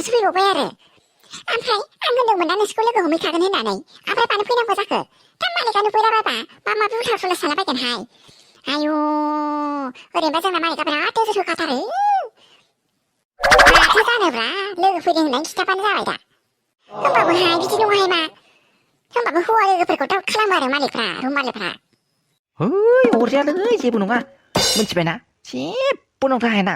उनावसो फैबावबाय आरो ओमफ्राय आं होनदोंमोन ना नोंसोरखौ लोगो हमहैखागोन होननानै ओमफ्राय मानो फैनांगौ जाखो दा मालिकआ नुफैलाबायबा मा माबि उल्था सुल्था सालाबायगोनहाय आयु ओरैनोबा जोंना मालिकआ बिराद नोजोर होखाथारो माथो जानोब्रा लोगो फैदों होननानै खिथाबानो जाबाय दा होमबाबोहाय बिदि नङाहाय मा होमबाबो हौवा लोगोफोरखौ दाउट खालामो आरो मालिकफ्रा रुम मालिकफ्रा अरजायालै जेबो नङा मिथिबायना जेबो नंथारहायना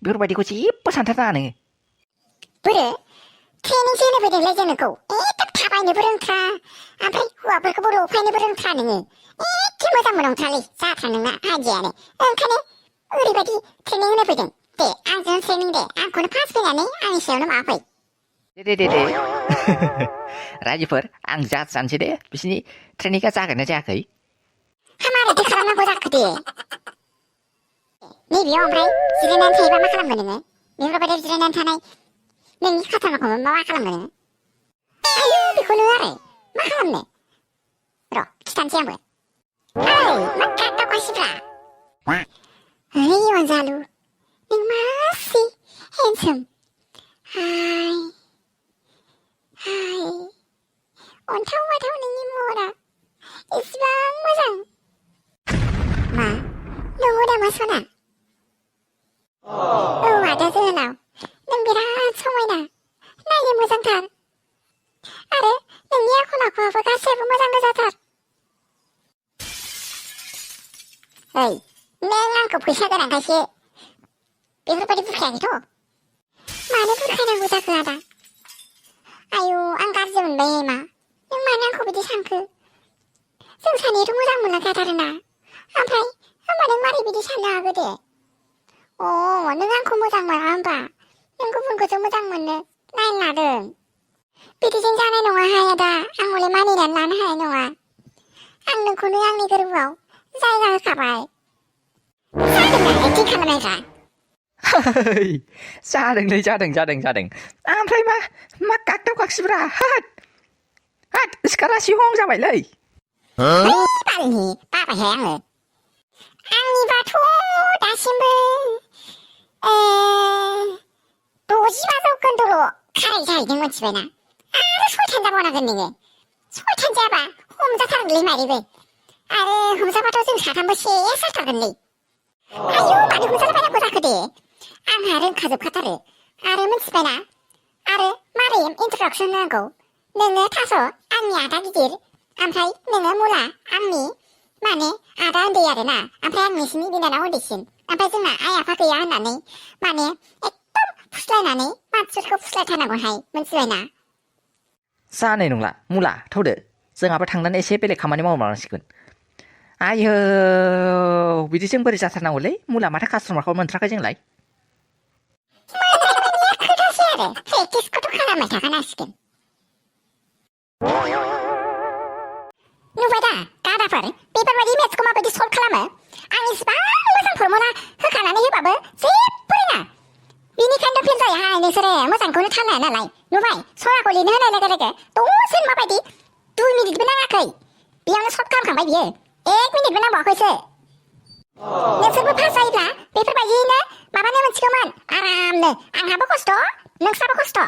बेफोरबायदिखौ जेबो सानथारनाङा नोङो बोरो ट्रेनिंसो होनो फैदोंलै जोंनोखौ एकदम थाबायनोबो रोंथ्रा ओमफ्राय हौवाफोरखौबो रफायनोबो रोंथ्रा नोङो एखे मोजांबो नंथ्रालै जाथ्रा नोंना आइडियानो ओंखायनो ओरैबायदि ट्रेनिं होनो फैदों दे आंजों ट्रेनिं दे आंखौनो फार्स्ट फैनानै आंनि सायावनो माबाफै दे रायजोफोर आं जाज जानोसै दे बिसिनि ट्रेनिंआ जागोन ना जायाखै मारैथो खालामनांगौ जाखो दे नैबेयाव ओमफ्राय जिरायनानै थायोबा मा खालामगोन नोङो बेफोरबायदि जिरायनानै थानाय नोंनि खाथारनाखौ मा खालामगोन नोङो आयु बेखौनो आरो मा खालामनो र' खिथानोसै आंबो ओइ मा गाबगासिब्रा ओइ अनजालु नों मासि हेन्डसाम हाय अन्थाव बाथाव नोंनि महरा इसिबां मोजां मा नंगौ नामा सना औ आदा जोहोलाव नों बिराद समायना नायनो मोजांथार आरो नोंनि आखल आखुआबो गासैबो मोजां गोजाथार ओइ नों आंखौ फैसा गोनांखायसो बेफोरबायदि बुरखायाखैथ' मानो बुरखायनांगौ जाखो आदा आयु आं गाज्रि मोनबाय मा नों मानो आंखौ बिदि सानखो जों सानैयाथ' मोजां मोनलायखाथारोना ओमफ्राय होमबा नों मारै बिदि साननो हागौ दे नों आंखौ मोजां मोना होमबा नों गुबुनखौसो मोजां मोननो लाइन लादों बिदिजों जानाय नङाहाय आदा आं हले मानिनानै लानो हानाय नङा आं नोंखौनो आंनि गोरबोआव जायगा होखाबाय जादोंना एक्टिं खालामनायफ्रा जादोंलै जादों ओमफ्राय मा गागदाव गागसिब्रा हाट सिखारा सिहं जाबायलै बाबायहाय आङो आंनिबाथ' दासिमबो 65 जौखोन्दोल' खाराय जाहैदों मिथिबायना आरो 6 जाबावनांगोन नोङो 6 जायाबा हमजाथारगोनलै मारैबो आरो हमजाबाथ' जों साथामबो सेस जाथारगोनलै आयु मानो हमजालाबायनांगौ जाखो दे आंहा रोंखाजोबखाथारो आरो मिथिबायना आरो मारै इन्ट्रडाक्सन होनांगौ नोङो थास' आंनि आदा गिदिर ओमफ्राय नोङो मुला आंनि माने आदा उन्दै आरोना ओमफ्राय आं नोंसिनि बिनानाव उन्दैसिन ओमफ्राय जोंना आइ आफा गैया होननानै माने एकदम फुस्लायनानै मानसिफोरखौ फुस्लायथारनांगौहाय मिथिबायना जानाय नंला मुला थौदो जोंहाबो थांनानै एसे बेलेग खामानि मावलांसिगोन आयौ बिदिजों बोरै जाथारनांगौलै मुला माथो कास्टमारखौ मोनथाराखै जोंलाय खोथासै आरो प्रेक्टिसखौथ' खालामबाय थाखानांसिगोन नुबाय दा गादाफोर बेफोरबायदि मेथ्सखौ माबायदि सल्भ खालामो आं इसिबां मोजां फर्मुला होखानानै होबाबो जेबो रोङा बिनिखायनोथ' फेल जायोहाय नोंसोरो मोजांखौनो थाल लाया नालाय नुबाय सनाखौ लिरनो होनाय लोगो लोगो दसेनो माबायदि 2 मिनिटबो नाङाखै बेयावनो सल्भ खालामखांबाय बियो 1 मिनिटबो नांबावाखैसो नोंसोरबो पास जायोब्ला बेफोरबायदिनो माबानो मोनसिगौमोन आरामनो आंहाबो खस्थ' नोंस्राबो खस्थ'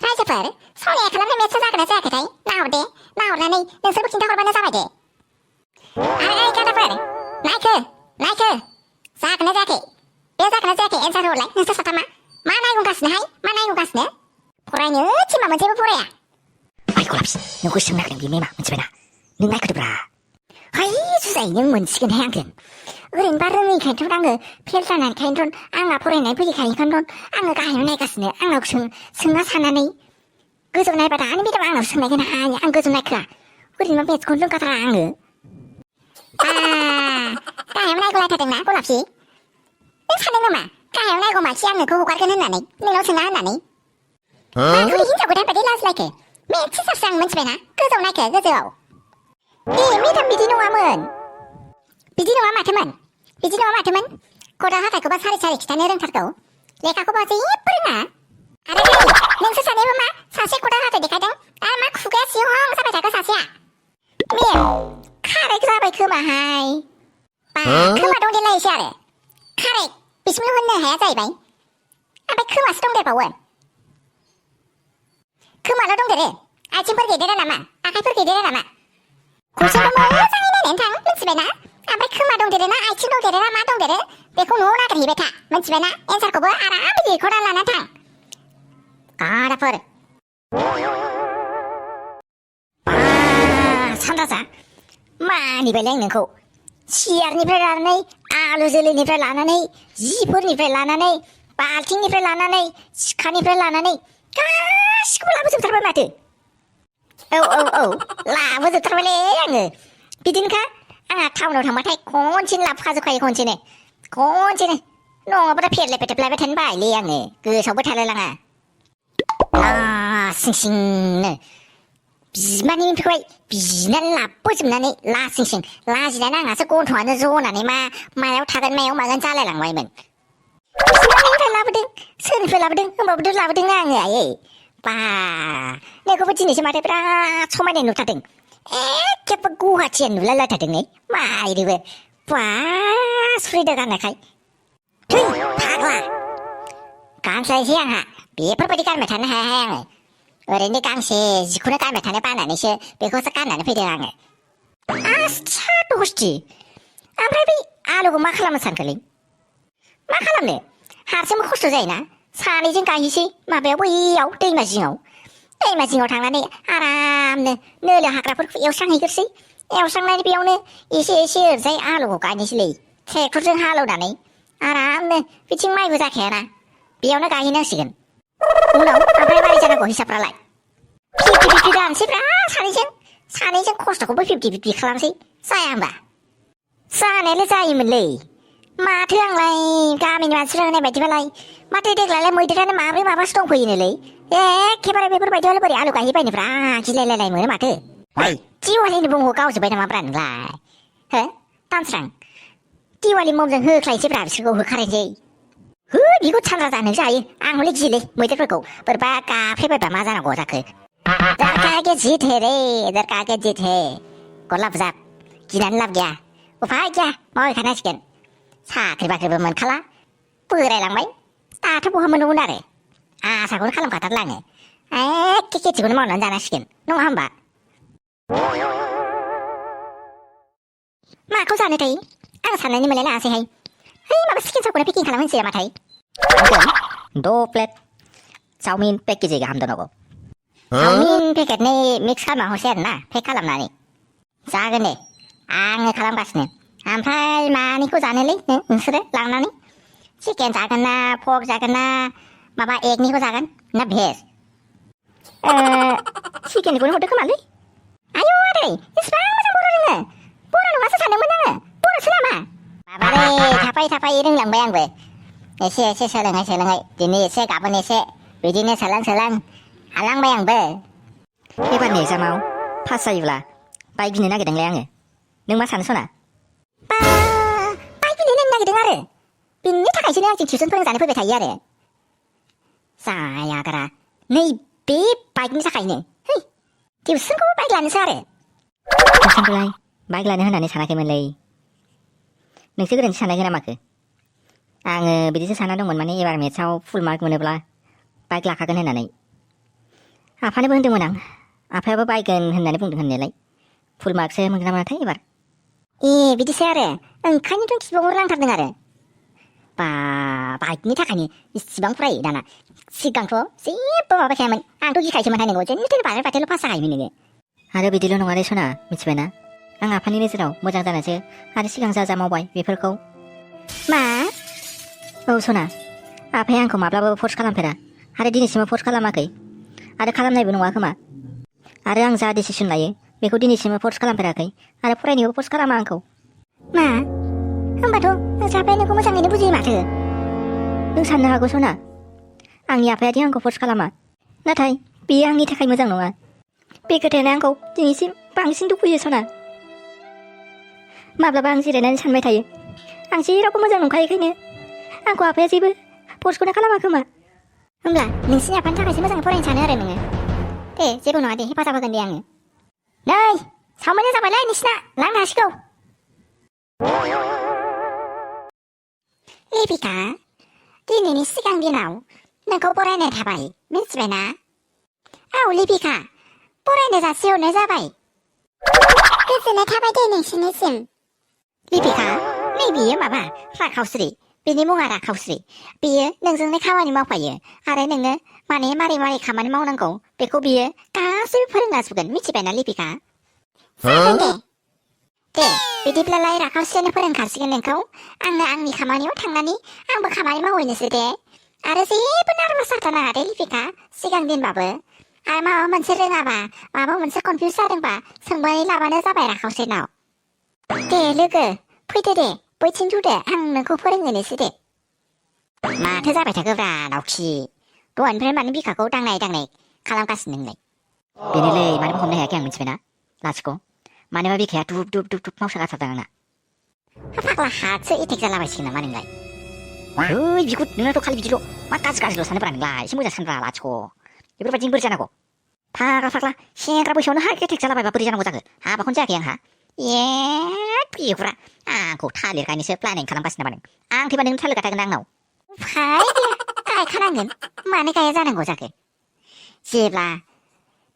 रायजोफोर सनाया खालामनाय मेथ्सआ जागोन ना जायाखैथाय नाहरनानै नोंसोरबो खिन्थाहरबानो जाबाय दे आरो गादाफोर नायखो जागोन ना जायाखै बे जागोन ना जायाखै एन्सार हरलाय नोंसोर साथामा मा नायगंगासिनोहाय मा नायगंगासिनो फरायनो थिनबा मोनसेबो फराया ओइ गलापसि नोंखौ सोंनो नागिरदों बे मेमा मिथिबायना नों नायखोदोब्रा हाय जुजाय नों मोनसिगोनहाय आंजों ओरैनोबा रोङैखायनोथ' आङो फेल जानायखायनोथ' आंना फरायनाय फैखायखायनोथ' आङो गाहायाव नायगासिनो आंनाव सोंना साननानै गोजौ नायबा दानि बेदर आंनाव सोंनायगोन हाय आं गोजौ नायखोआ ओरैनोबा मेथ्सखौनो रोंखाथारा आङो गाहायाव नायगौलायथारदोंना गलापसि नों सानदों नामा गाहायाव नायगौ मानसि आं नोंखौ हगारगोन होननानै नोंनाव सोंना होननानै माखौ हिनजाव गोदान बायदि लाजिलायखो मेथ्स टिचारसो आं मिथिबायना गोजौआव नायखो गोजौआव मेदाम बिदि नङामोन खदा हाथायखौबा सारि खिथानो रोंथारगौ लेखाखौबा जेबो रोङा आरो नोंसोर सानैबो मा सासे खदा हाथाय देखायदों आरो मा खुगाया सिहं जाबाय थाखो सासेया मेम कारेक्ट जाबाय खोमाहाय खोमा दंदेरलायसै आरो कारेक्ट बिसिमल' होननो हाया जाहैबाय ओमफ्राय खोमासो दंदेरबावो खोमाल' दंदेरो आथिंफोर गैदेरा नामा आखाइफोर गैदेरा नामा खरसाखौ मोजाङै नायनानै थां मिथिबायना ओमफ्राय खोमा दंदेरो ना आथिं दंदेरो ना मा दंदेरो बेखौ न'आव नागिरहैबाय था मिथिबायना एन्सारखौबो आरामै लिरख'ना लाना थां गाराफोर सानराजा मानिबायलाय आं नोंखौ सियारनिफ्राय लानानै आलु जोलैनिफ्राय लानानै जिफोरनिफ्राय लानानै बाल्थिंनिफ्राय लानानै सिखानिफ्राय लानानै गासिखौबो लाबोजोबथारबाय माथो औ लाबोजोबथारबायलै आङो बिदिनोखा आंहा टाउनाव थांबाथाय खनसेनो लाबोखाजोबखायो खनसेनो नङाबाथाय फेरले फेथेबलायबाय थानो बायोलै आङो गोसोआवबो थालायलाङा लासिं सिंनो बिमानि ओंख्रिखौहाय बिनानै लाबोजोबनानै लासिं सिं लाजिनानै आंहासो गन्थङानो जनानै मायाव थागोन मायाव मागोन जालायलांबायमोन बिमानिफ्राय लाबोदों सोरनिफ्राय लाबोदों होमबाबोथ' लाबोदों आङो आयै बा नोंखौबो दिनैसो माथो बिराद समायनाय नुथारदों एखेबारे गुवाहाटिया नुलायलायथारदों नै माइरैबो बा सुरिदा गाननायखाय थै फाग्ला गानस्लायसै आंहा बेफोरबायदि गानबाय थानो हाया आङो ओरैनो गांसे जिखौनो गानबाय थानो बानानैसो बेखौसो गाननानै फैदों आङो आस्सा दस्ति ओमफ्राय बै आलुखौ मा खालामनो सानखोलै मा खालामनो हारसिंबो खस्थ' जायोना सानैजों गायहैसै माबायाव बैयाव दैमा जिङाव थांनानै आरामनो नोलो हाग्राफोरखौ एवस्रांहैग्रोसै एवस्रांनानै बेयावनो एसे ओरैजाय आलुखौ गायनोसैलै ट्रेक्टरजों हालेवनानै आरामनो बिथिं माइबो जाखायाना बेयावनो गायहैनांसिगोन उनाव ओमफ्राय मारै जानांगौ हिसाबफ्रालाय 50-50 जानोसैब्रा सानैजों खस्थ'खौबो 50-50 खालामसै जाया होमबा जानायालाय जायोमोनलै माथो आंलाय गामिनि मानसिफ्रा होनाय बायदिबालाय माथो देग्लायलाय मैदेरानो माब्रै माबासो दंफैयोनोलै एखेबारे बेफोरबायदियावलाय बोरै आलु गायहैबायनोब्रा गिलायलायलाय मोनो माथो दिवालिनि मुंखौ गावजोब्बाय नामाब्रा नोंलाय हो दानस्रां दिवालि मुंजों होख्लायनोसैब्रा बिसोरखौ होखारनोसै बिखौ सानरा जानो जायो आं हले गियोलै मैदेरफोरखौ बोरैबा गाफ्लेबायबा मा जानांगौ जाखो दरकाके जित है रे दरकाके जित है गरला बुजाब गिनानै लाब गैया उफाय गैया मावहैखानांसिगोन साख्रि बाख्रिबो मोनखाला बोरायलांबाय दाथ' बहा मोनगोन आरो आसाखौनो खालामखाथारला आङो एखे खेथिखौनो मावनानै जानांसिगोन नङा होमबा माखौ जानोथाय आं साननानै मोनलाय लाङासैहाय माबा चिकेन सावखौनो पेकिं खालामहोनोसै नामाथाय द' प्लेट चावमिन पेक केजि गाहाम दोनांगौ चावमिन पेकेटनै मिक्स खालामना हरसै आरोना पेक खालामनानै जागोन दे आङो खालामगासिनो ओमफ्राय मानिखौ जानोलै नोंसोरो लांनानै चिकेन जागोन ना पर्क जागोन ना माबा एगनिखौ जागोन ना भेज चिकेननिखौनो हरदो खोमालै आयौ आदै इसिबां मोजां बर' रोङो बर' नङासो सानदोंमोन आङो बर'सो नामा माबालै थाफायै रोंलांबाय आंबो एसे सोलोंहाय दिनै एसे गाबोन एसे बिदिनो सोलां हालांबाय आंबो एबारनि एग्जामाव पास जायोब्ला बाइक बिनो नागिरदोंलै आङो नों मा सानो सना बाइक बिनो नागिरदों आरो बिनि थाखायसो आंजों टिउसन फोरोंजानो फैबाय थायो आरो जायागारा नै बे बाइकनि थाखायनो टिउसनखौबो बाइक लानोसो आरो टिउसनखौलाय बाइक लानो होननानै सानाखैमोनलै नोंसो गोरोन्थि साननाय ना माखो आङो बिदिसो सानना दंमोन माने एबार मेथ्सआव फुल मार्क मोनोब्ला बाइक लाखागोन होननानै आफानोबो होनदोंमोन आं आफायाबो बायगोन होननानै बुंदों होननायालाय फुल मार्कसो मोनगोन ना मोनाथाय एबार बिदिसो आरो ओंखायनोथ' खिबावनो नांथारदों आरो बा बाइकनि थाखायनो इसिबां फरायो दाना सिगांथ' जेबो माबाखायामोन आंथ' गिखायोसोमोनहाय नोंगौ जेन थेन बाथेल' पास जाखायोमोन नोङो आरो बिदिल' नङालै सना मिथिबायना आं आफानि नोजोराव मोजां जानोसो आरो सिगां जा मावबाय बेफोरखौ मा औ सना आफाया आंखौ माब्लाबाबो फर्स खालामफेरा आरो दिनैसिमबो फर्स खालामाखै आरो खालामनायबो नङा खोमा आरो आं जा डिसिसन लायो बेखौ दिनैसिमबो फर्स खालामफेराखै आरो फरायनायावबो फर्स खालामा आंखौ मा होमबाथ' नोंस्रा आफाया नोंखौ मोजाङैनो बुजियो माथो नों साननो हागौ सना आंनि आफायादि आंखौ फर्स खालामा नाथाय बेयो आंनि थाखाय मोजां नङा बे खोथायानो आंखौ दिनैसिम बांसिन दुखु होयो सना माब्लाबा आं जिरायनानै सानबाय थायो आं जेरावबो मोजां नंखायोखायनो आंखौ आफाया जेबो फर्सखौनो खालामा खोमा होमब्ला नोंसिनि आफानि थाखायसो मोजाङै फरायनो सानो आरो नोङो दे जेबो नङा दे हेफाजाब होगोन दे आङो नै सावमिना जाबायलै नोंसिना लांनो हासिगौ लिपिका दिनैनि सिगां दिनाव नोंखौ बरायनाय थाबाय मिथिबायना औ लिपिका बरायनो जासिहरनाय जाबाय गोजोननाय थाबाय दे नोंसिनिसिम लिपिका नै बियो माबा राखावस्रि बिनि मुङा राखावस्रि बियो नोंजोंनो खामानि मावफायो आरो नोङो माने मारै मारै खामानि मावनांगौ बेखौ बियो गासैबो फोरोंलाजोबगोन मिथिबायना लिपिका जागोन दे बिदिब्लालाय राखावस्रियानो फोरोंखासिगोन नोंखौ आंनो आंनि खामानियाव थांनानै आंबो खामानि मावहैनोसै दे आरो जेबो नार्भास जाथारनाङा दे लिपिका सिगां दिनबाबो आरो माबा मोनसे रोङाबा माबा मोनसे कनफिउस जादोंबा सोंबानै लाबानो जाबाय राखावस्रिनाव दे लोगो फैदो दे बैथिं थुदो आं नोंखौ फोरोंहैनोसै दे माथो जाबाय थाखोब्रा दावखि दहायनिफ्राय मानो बिखाखौ दांनाय खालामगासिनो नोंलाय बेनोलै मानोबा हमनो हायाखै आं मिथिबायना लाथिख' मानोबा बिखाया दुब दुब दुब दुब मावसागारथारदों आंना फाग्ला हासो एटेक जालाबायसिगोन नामा नोंलाय ओइ बिगुर नोंनाथ' खालि बिदिल' मा गाज्रिल' सानोब्रा नोंलाय एसे मोजां सानब्रा लाथिख' बेफोरबायदिनो बोरै जानांगौ फाग्ला सेंग्रा बैसोआवनो हार्ट एटेक जालाबायबा बोरै जानांगौ जाखो हाबाखौनो जायाखै आंहा बिगुरा आंखौ थालिर गायनोसो प्लानिं खालामगासिनो नामा नों आं थैबा नों थालिर गायगोन आंनाव उफाय गैया गायखानांगोन मानो गाया जानांगौ जाखो जेब्ला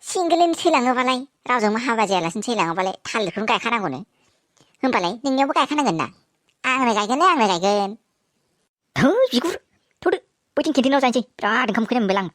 सिंगोलैनो थैलाङोबालाय रावजोंबो हाबा जायालासिनो थैलाङोबालाय थालिरखौनो गायखानांगौनो होमबालाय नोंनियावबो गायखानांगोन ना आंनो गायगोन थै बिगुर थ'दो बैथिं केन्टिनाव जाहैनोसै बिराद ओंखाम उखैनाय मोनबाय आं